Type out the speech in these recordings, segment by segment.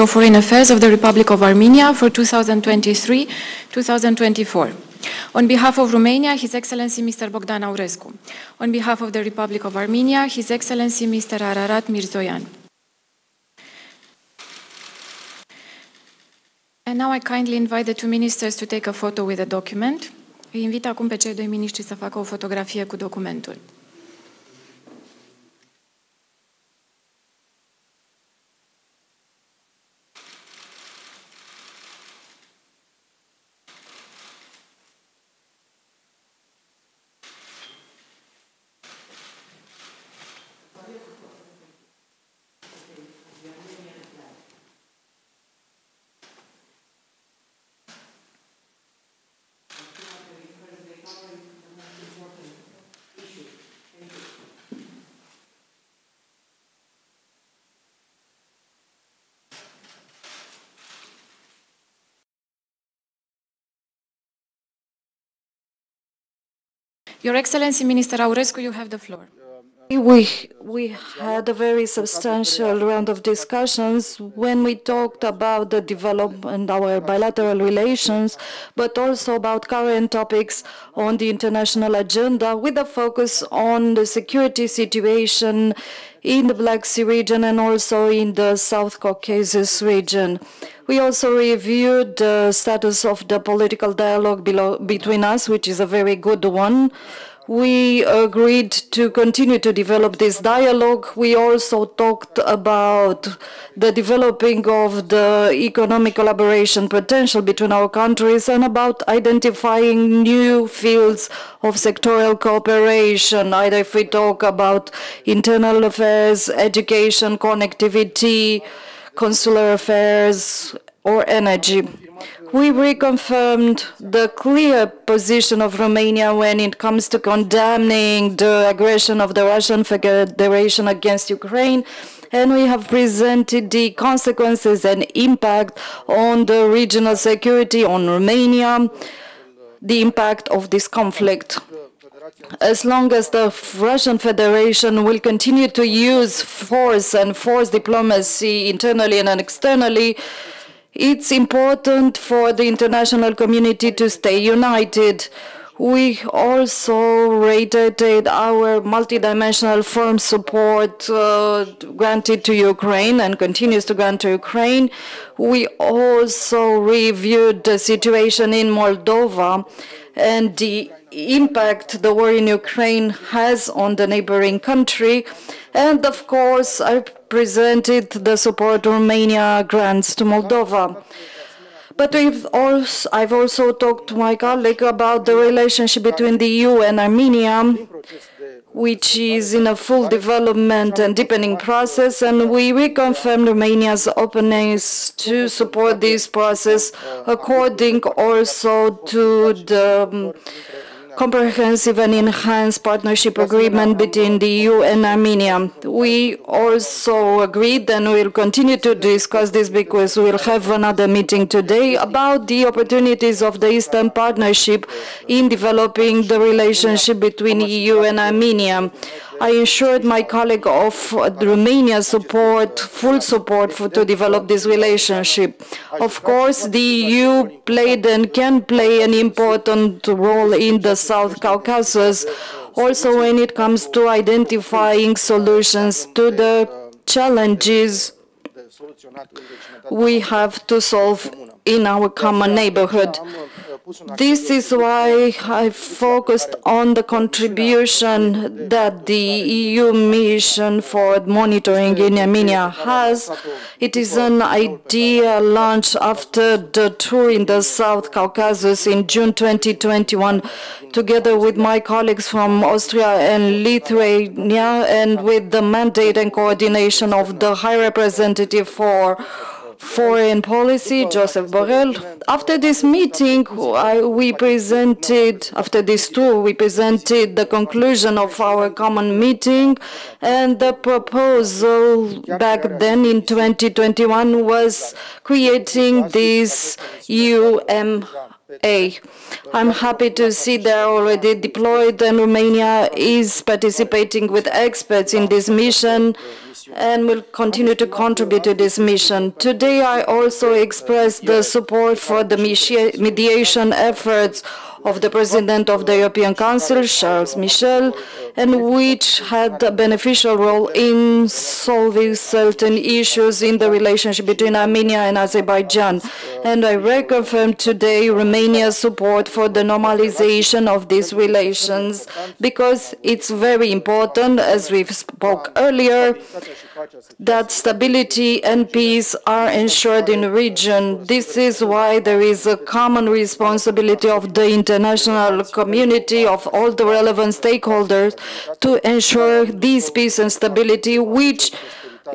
of Foreign Affairs of the Republic of Armenia for 2023-2024. On behalf of Romania, His Excellency Mr. Bogdan Aurescu. On behalf of the Republic of Armenia, His Excellency Mr. Ararat Mirzoyan. And now I kindly invite the two ministers to take a photo with the document. Îi invit acum pe cei doi miniștri să facă o fotografie cu documentul. Your Excellency, Minister Aurescu, you have the floor. We had a very substantial round of discussions when we talked about the development, our bilateral relations, but also about current topics on the international agenda with a focus on the security situation in the Black Sea region and also in the South Caucasus region. We also reviewed the status of the political dialogue between us, which is a very good one. We agreed to continue to develop this dialogue. We also talked about the developing of the economic collaboration potential between our countries and about identifying new fields of sectoral cooperation, either if we talk about internal affairs, education, connectivity, consular affairs, or energy. We reconfirmed the clear position of Romania when it comes to condemning the aggression of the Russian Federation against Ukraine, and we have presented the consequences and impact on the regional security, on Romania, the impact of this conflict. As long as the Russian Federation will continue to use force and force diplomacy internally and externally, it's important for the international community to stay united. We also reiterated our multidimensional firm support granted to Ukraine and continues to grant to Ukraine. We also reviewed the situation in Moldova and the impact the war in Ukraine has on the neighboring country. And of course, I presented the support Romania grants to Moldova. But I've also talked to my colleague about the relationship between the EU and Armenia, which is in a full development and deepening process, and we reconfirmed Romania's openness to support this process according also to the comprehensive and enhanced partnership agreement between the EU and Armenia. We also agreed, and we'll continue to discuss this because we'll have another meeting today, about the opportunities of the Eastern Partnership in developing the relationship between the EU and Armenia. I ensured my colleague of Romania full support to develop this relationship. Of course, the EU played and can play an important role in the South Caucasus, also when it comes to identifying solutions to the challenges we have to solve in our common neighborhood. This is why I focused on the contribution that the EU mission for monitoring in Armenia has. It is an idea launched after the tour in the South Caucasus in June 2021, together with my colleagues from Austria and Lithuania, and with the mandate and coordination of the High Representative for Foreign Policy, Joseph Borrell. After this meeting, after this tour, we presented the conclusion of our common meeting, and the proposal back then in 2021 was creating this UMA. I'm happy to see they're already deployed, and Romania is participating with experts in this mission. and will continue to contribute to this mission. Today, I also express the support for the mediation efforts of the President of the European Council, Charles Michel, and which had a beneficial role in solving certain issues in the relationship between Armenia and Azerbaijan. And I reconfirm today Romania's support for the normalization of these relations, because it's very important, as we've spoke earlier, that stability and peace are ensured in the region. This is why there is a common responsibility of the international community, of all the relevant stakeholders, to ensure this peace and stability, which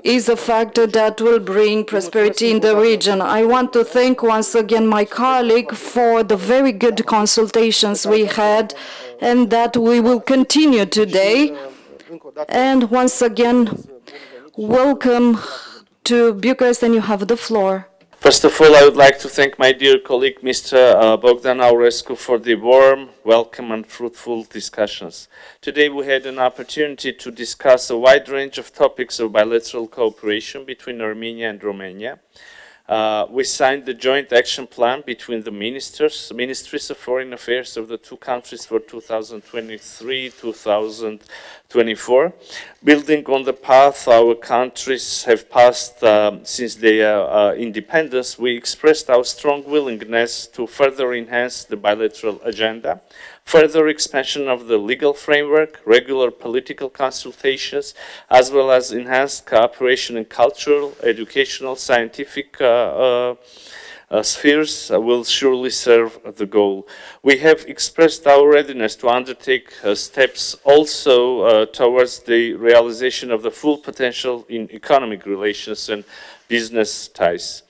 is a factor that will bring prosperity in the region. I want to thank once again my colleague for the very good consultations we had and that we will continue today. And once again, welcome to Bucharest, and you have the floor. First of all, I would like to thank my dear colleague, Mr. Bogdan Aurescu, for the warm, welcome and fruitful discussions. Today we had an opportunity to discuss a wide range of topics of bilateral cooperation between Armenia and Romania. We signed the joint action plan between the ministries of foreign affairs of the two countries for 2023-2024, building on the path our countries have passed since their independence. We expressed our strong willingness to further enhance the bilateral agenda, further expansion of the legal framework, regular political consultations, as well as enhanced cooperation in cultural, educational, scientific spheres will surely serve the goal. We have expressed our readiness to undertake steps also towards the realization of the full potential in economic relations and business ties.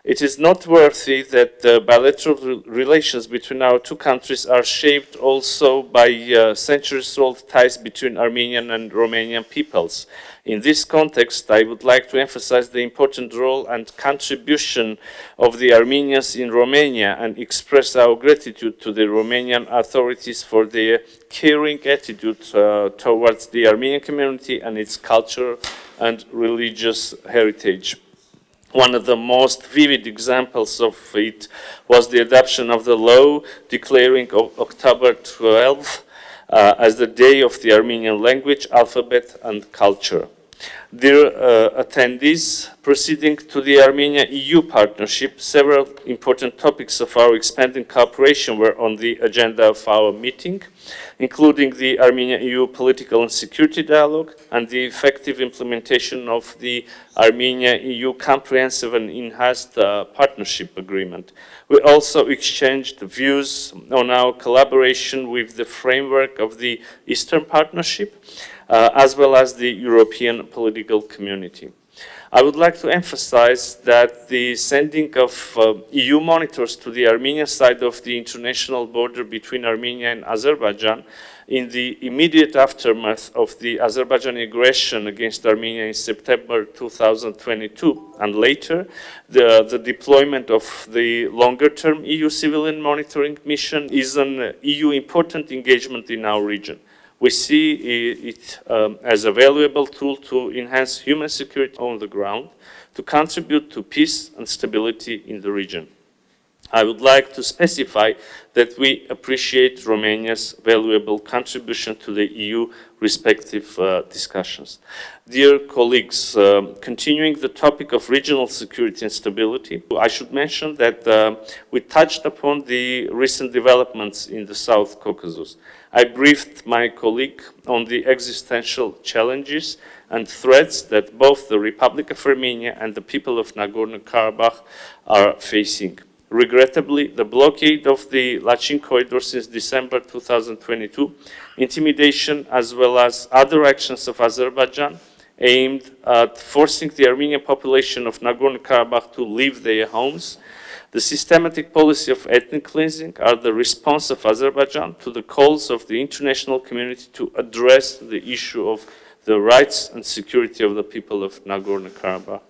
It is noteworthy that the bilateral relations between our two countries are shaped also by centuries-old ties between Armenian and Romanian peoples. In this context, I would like to emphasize the important role and contribution of the Armenians in Romania and express our gratitude to the Romanian authorities for their caring attitude towards the Armenian community and its culture and religious heritage. One of the most vivid examples of it was the adoption of the law declaring October 12th as the Day of the Armenian Language, Alphabet and Culture. Dear attendees, proceeding to the Armenia-EU partnership, several important topics of our expanding cooperation were on the agenda of our meeting, including the Armenia-EU political and security dialogue and the effective implementation of the Armenia-EU comprehensive and enhanced partnership agreement. We also exchanged views on our collaboration with the framework of the Eastern Partnership, as well as the European political community. I would like to emphasize that the sending of EU monitors to the Armenian side of the international border between Armenia and Azerbaijan in the immediate aftermath of the Azerbaijani aggression against Armenia in September 2022, and later the deployment of the longer-term EU civilian monitoring mission is an EU important engagement in our region. We see it as a valuable tool to enhance human security on the ground, to contribute to peace and stability in the region. I would like to specify that we appreciate Romania's valuable contribution to the EU respective discussions. Dear colleagues, continuing the topic of regional security and stability, I should mention that we touched upon the recent developments in the South Caucasus. I briefed my colleague on the existential challenges and threats that both the Republic of Armenia and the people of Nagorno-Karabakh are facing. Regrettably, the blockade of the Lachin corridor since December 2022, intimidation as well as other actions of Azerbaijan aimed at forcing the Armenian population of Nagorno-Karabakh to leave their homes, the systematic policy of ethnic cleansing are the response of Azerbaijan to the calls of the international community to address the issue of the rights and security of the people of Nagorno-Karabakh.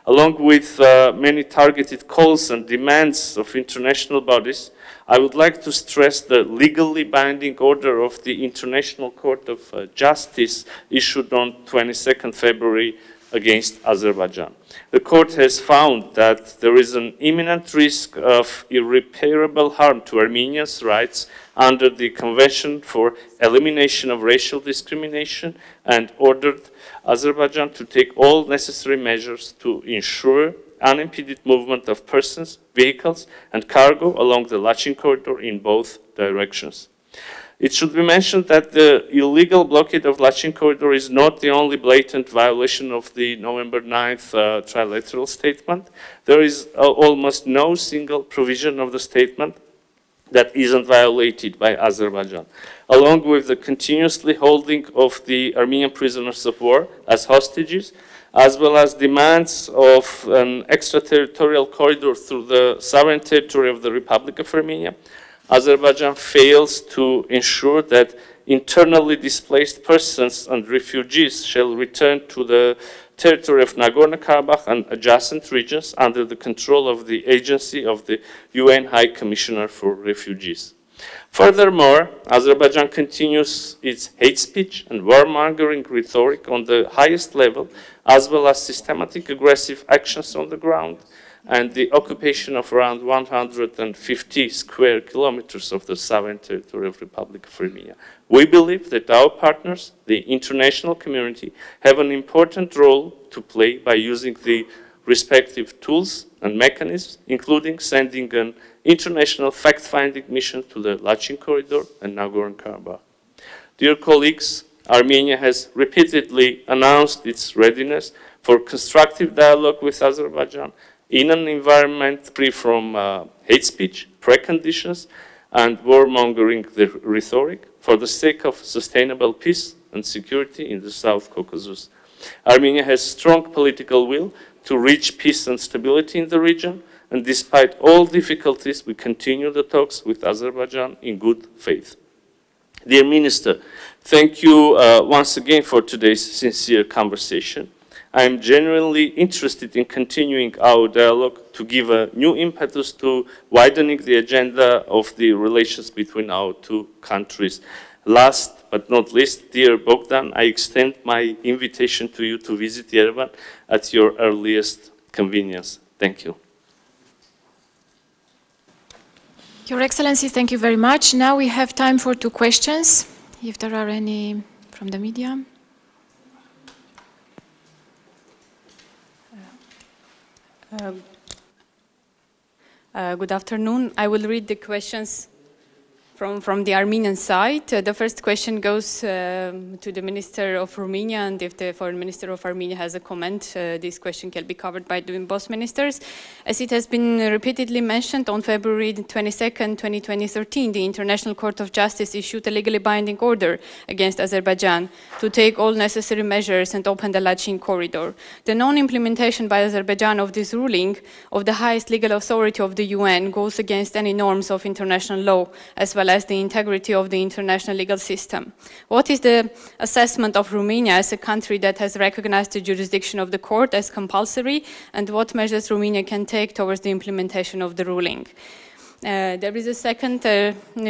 Along with many targeted calls and demands of international bodies, I would like to stress the legally binding order of the International Court of Justice issued on 22nd February against Azerbaijan. The court has found that there is an imminent risk of irreparable harm to Armenians' rights under the Convention for Elimination of Racial Discrimination and ordered Azerbaijan to take all necessary measures to ensure unimpeded movement of persons, vehicles, and cargo along the Lachin corridor in both directions. It should be mentioned that the illegal blockade of Lachin corridor is not the only blatant violation of the November 9th trilateral statement. There is almost no single provision of the statement that isn't violated by Azerbaijan, along with the continuously holding of the Armenian prisoners of war as hostages, as well as demands of an extraterritorial corridor through the sovereign territory of the Republic of Armenia. Azerbaijan fails to ensure that internally displaced persons and refugees shall return to the territory of Nagorno-Karabakh and adjacent regions under the control of the agency of the UN High Commissioner for Refugees. Furthermore, Azerbaijan continues its hate speech and warmongering rhetoric on the highest level, as well as systematic aggressive actions on the ground, and the occupation of around 150 square kilometers of the sovereign territory of the Republic of Armenia. We believe that our partners, the international community, have an important role to play by using the respective tools and mechanisms, including sending an international fact-finding mission to the Lachin corridor and Nagorno-Karabakh. Dear colleagues, Armenia has repeatedly announced its readiness for constructive dialogue with Azerbaijan in an environment free from hate speech, preconditions, and warmongering rhetoric for the sake of sustainable peace and security in the South Caucasus. Armenia has strong political will to reach peace and stability in the region, and despite all difficulties, we continue the talks with Azerbaijan in good faith. Dear Minister, thank you once again for today's sincere conversation. I am genuinely interested in continuing our dialogue to give a new impetus to widening the agenda of the relations between our two countries. Last but not least, dear Bogdan, I extend my invitation to you to visit Yerevan at your earliest convenience. Thank you. Your Excellency, thank you very much. Now we have time for 2 questions, if there are any from the media. Good afternoon. I will read the questions from the Armenian side. The first question goes to the Minister of Romania, and if the Foreign Minister of Armenia has a comment, this question can be covered by both ministers. As it has been repeatedly mentioned, on February 22nd, 2013, the International Court of Justice issued a legally binding order against Azerbaijan to take all necessary measures and open the Lachin corridor. The non-implementation by Azerbaijan of this ruling of the highest legal authority of the UN goes against any norms of international law, as well as the integrity of the international legal system. What is the assessment of Romania as a country that has recognized the jurisdiction of the court as compulsory, and what measures Romania can take towards the implementation of the ruling? There is a second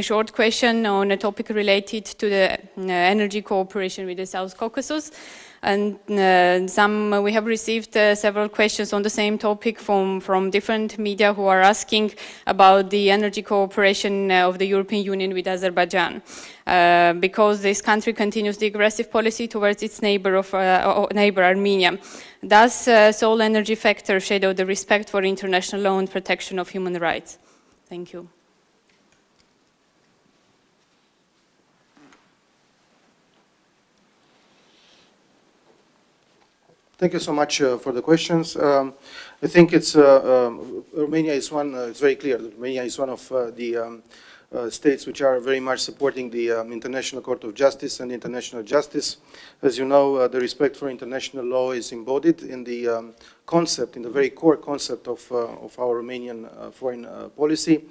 short question on a topic related to the energy cooperation with the South Caucasus. And we have received several questions on the same topic from different media who are asking about the energy cooperation of the European Union with Azerbaijan. Because this country continues the aggressive policy towards its neighbor Armenia. Does sole energy factor shadow the respect for international law and protection of human rights? Thank you. Thank you so much for the questions. I think it's Romania is one. It's very clear that Romania is one of the states which are very much supporting the International Court of Justice and international justice. As you know, the respect for international law is embodied in the concept, in the very core concept of our Romanian foreign policy.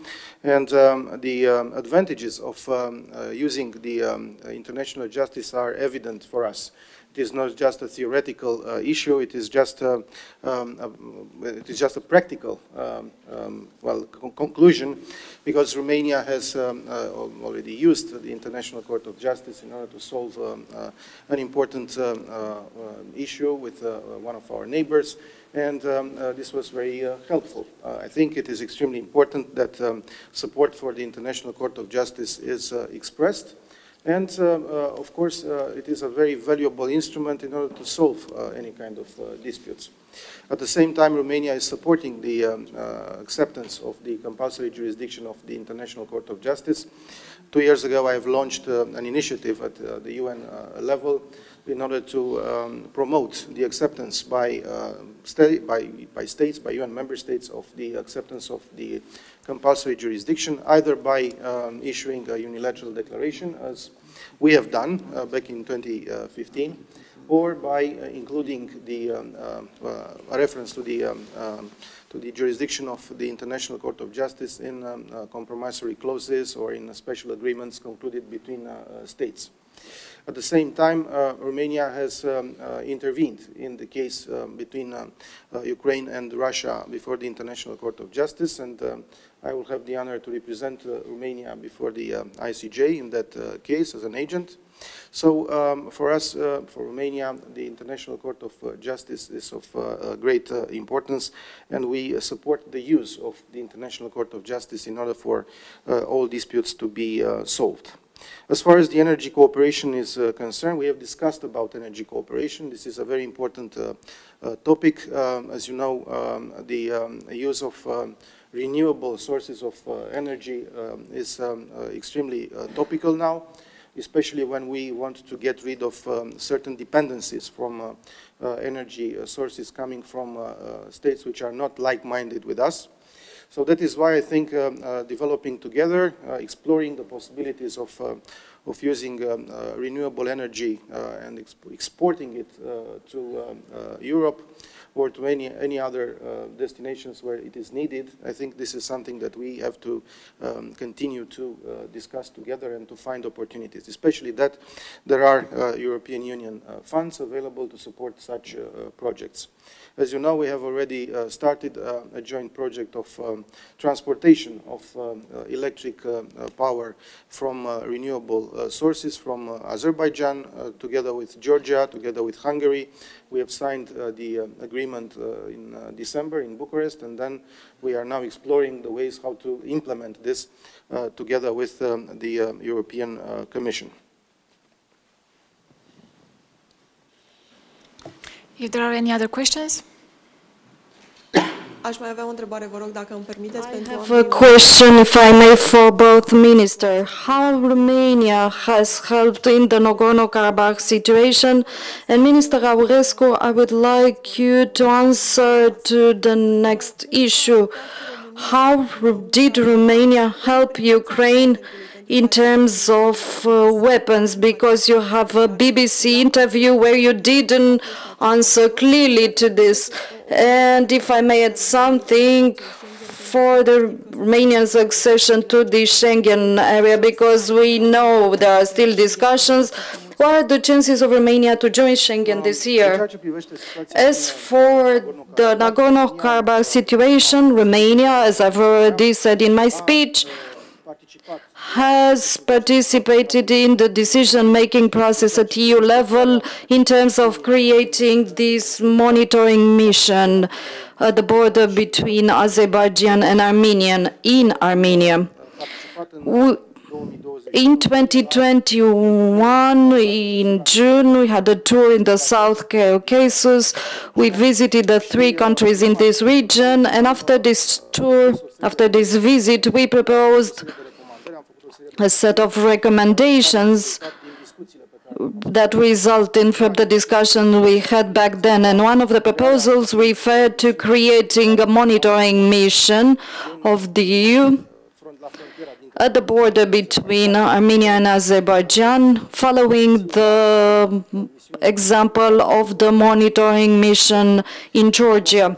And the advantages of using the international justice are evident for us. It is not just a theoretical issue, it is just a practical conclusion, because Romania has already used the International Court of Justice in order to solve an important issue with one of our neighbors, and this was very helpful. I think it is extremely important that support for the International Court of Justice is expressed. And, of course, it is a very valuable instrument in order to solve any kind of disputes. At the same time, Romania is supporting the acceptance of the compulsory jurisdiction of the International Court of Justice. 2 years ago, I have launched an initiative at the UN level in order to promote the acceptance by states, by UN member states, of the acceptance of the compulsory jurisdiction, either by issuing a unilateral declaration, as we have done back in 2015, or by including the a reference to the jurisdiction of the International Court of Justice in compromissory clauses or in special agreements concluded between states. At the same time, Romania has intervened in the case between Ukraine and Russia before the International Court of Justice, and I will have the honor to represent Romania before the ICJ in that case as an agent. So for us, for Romania, the International Court of Justice is of great importance, and we support the use of the International Court of Justice in order for all disputes to be solved. As far as the energy cooperation is concerned, we have discussed about energy cooperation. This is a very important topic. As you know, the use of renewable sources of energy is extremely topical now, especially when we want to get rid of certain dependencies from energy sources coming from states which are not like-minded with us. So that is why I think developing together, exploring the possibilities of using renewable energy and exporting it to Europe or to any other destinations where it is needed, I think this is something that we have to continue to discuss together and to find opportunities, especially that there are European Union funds available to support such projects. As you know, we have already started a joint project of transportation of electric power from renewable sources from Azerbaijan, together with Georgia, together with Hungary. We have signed the agreement in December in Bucharest, and then we are now exploring the ways how to implement this together with the European Commission. If there are any other questions? Aș mai avea o întrebare, vă rog, dacă îmi permiteți. I have a question, if I may, for both ministers. How Romania has helped in the Nagorno-Karabakh situation? And Minister Aurescu, I would like you to answer to the next issue. How did Romania help Ukraine in terms of weapons? Because you have a BBC interview where you didn't answer clearly to this. And if I may add something, for the Romanian's accession to the Schengen area, because we know there are still discussions, what are the chances of Romania to join Schengen this year? As for the Nagorno-Karabakh situation, Romania, as I've already said in my speech, has participated in the decision-making process at EU level in terms of creating this monitoring mission at the border between Azerbaijan and Armenia in Armenia. In 2021, in June, we had a tour in the South Caucasus. We visited the 3 countries in this region, and after this tour, after this visit, we proposed a set of recommendations that resulted from the discussion we had back then. And one of the proposals referred to creating a monitoring mission of the EU at the border between Armenia and Azerbaijan, following the example of the monitoring mission in Georgia.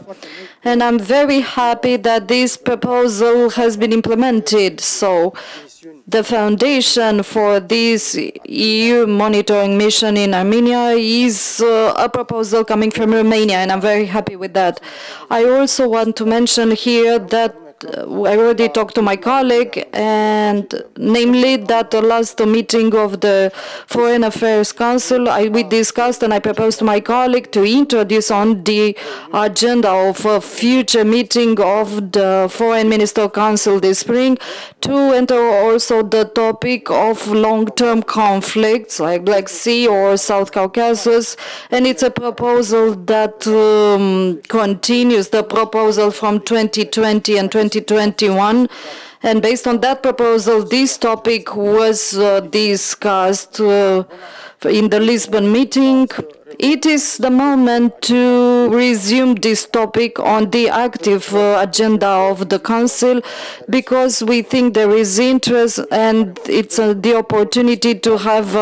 And I'm very happy that this proposal has been implemented. So the foundation for this EU monitoring mission in Armenia is a proposal coming from Romania, and I'm very happy with that. I also want to mention here that I already talked to my colleague, and namely that the last meeting of the Foreign Affairs Council, we discussed and I proposed to my colleague to introduce on the agenda of a future meeting of the Foreign Minister Council this spring to enter also the topic of long-term conflicts like Black Sea or South Caucasus, and it's a proposal that continues the proposal from 2020 and 2021, and based on that proposal, this topic was discussed in the Lisbon meeting. It is the moment to resume this topic on the active agenda of the Council, because we think there is interest and it's the opportunity to have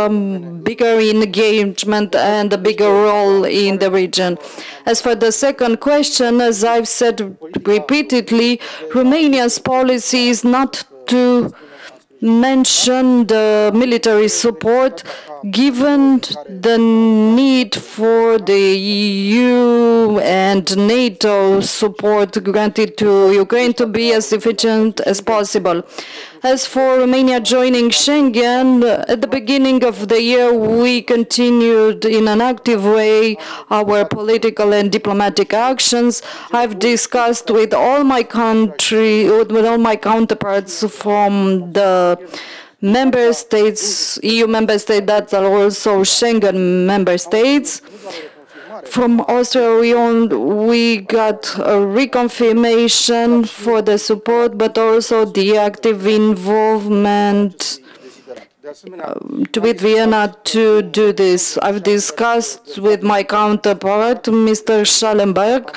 bigger engagement and a bigger role in the region. As for the second question, as I've said repeatedly, Romania's policy is not to mention the military support, given the need for the EU and NATO support granted to Ukraine to be as efficient as possible. As for Romania joining Schengen, at the beginning of the year, we continued in an active way our political and diplomatic actions. I've discussed with all my counterparts from the member states, EU member states that are also Schengen member states. From Austria, we got a reconfirmation for the support, but also the active involvement with Vienna to do this. I've discussed with my counterpart, Mr. Schallenberg,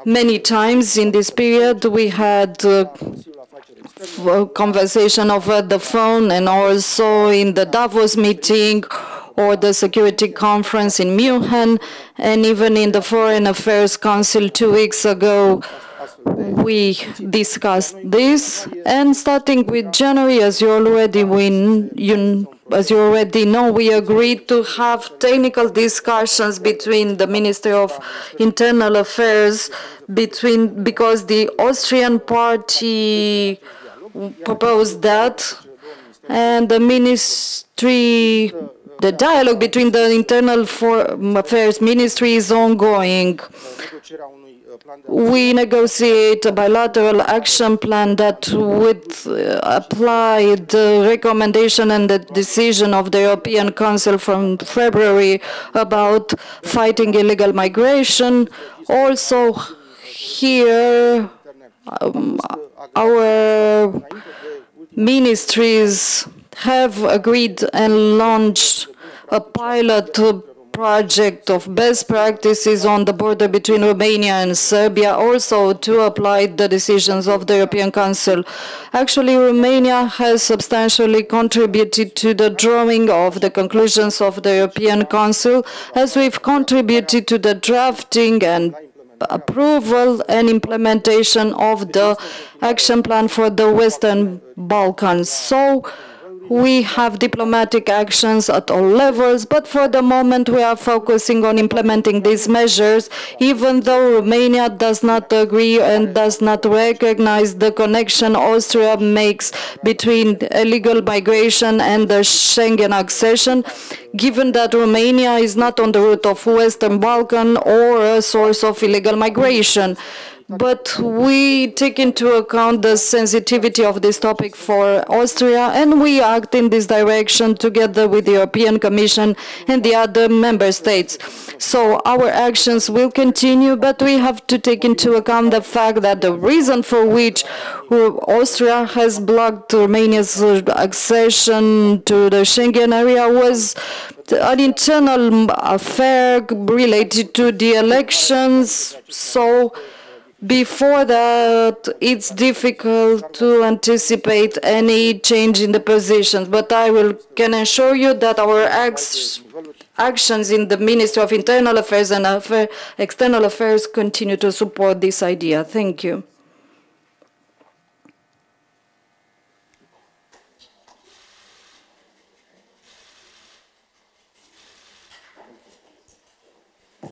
many times in this period. We had conversation over the phone and also in the Davos meeting or the Security Conference in Munich, and even in the Foreign Affairs Council 2 weeks ago, we discussed this. And starting with January, as you already know, we agreed to have technical discussions between the Ministry of Internal Affairs, because the Austrian party proposed that, and the ministry. The dialogue between the Internal Affairs Ministry is ongoing. We negotiate a bilateral action plan that would apply the recommendation and the decision of the European Council from February about fighting illegal migration. Also, here, our ministries have agreed and launched a pilot project of best practices on the border between Romania and Serbia, also to apply the decisions of the European Council. Actually, Romania has substantially contributed to the drawing of the conclusions of the European Council, as we've contributed to the drafting and approval and implementation of the action plan for the Western Balkans. So we have diplomatic actions at all levels, but for the moment we are focusing on implementing these measures, even though Romania does not agree and does not recognize the connection Austria makes between illegal migration and the Schengen accession, given that Romania is not on the route of Western Balkan or a source of illegal migration. But we take into account the sensitivity of this topic for Austria, and we act in this direction together with the European Commission and the other member states. So our actions will continue, but we have to take into account the fact that the reason for which Austria has blocked Romania's accession to the Schengen area was an internal affair related to the elections. So Before that, it's difficult to anticipate any change in the positions, but can assure you that our actions in the Ministry of Internal Affairs and External Affairs continue to support this idea. Thank you.